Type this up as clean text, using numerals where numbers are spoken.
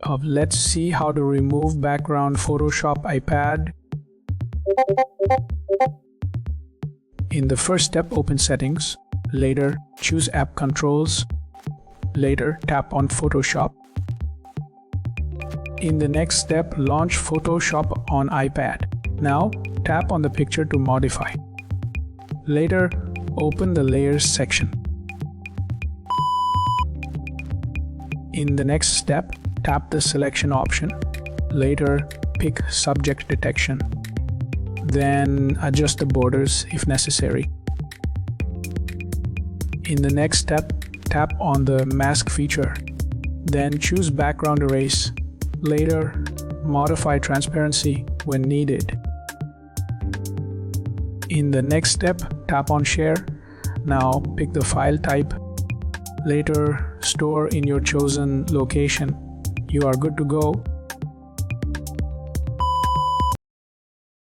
Let's see how to remove background Photoshop iPad. In the first step, open Settings. Later, choose App Controls. Later, tap on Photoshop. In the next step, launch Photoshop on iPad. Now, tap on the picture to modify. Later, open the Layers section. In the next step, tap the Selection option. Later, pick Subject Detection. Then adjust the borders if necessary. In the next step, tap on the Mask feature. Then choose Background Erase. Later, modify transparency when needed. In the next step, tap on Share. Now pick the file type. Later, store in your chosen location. You are good to go.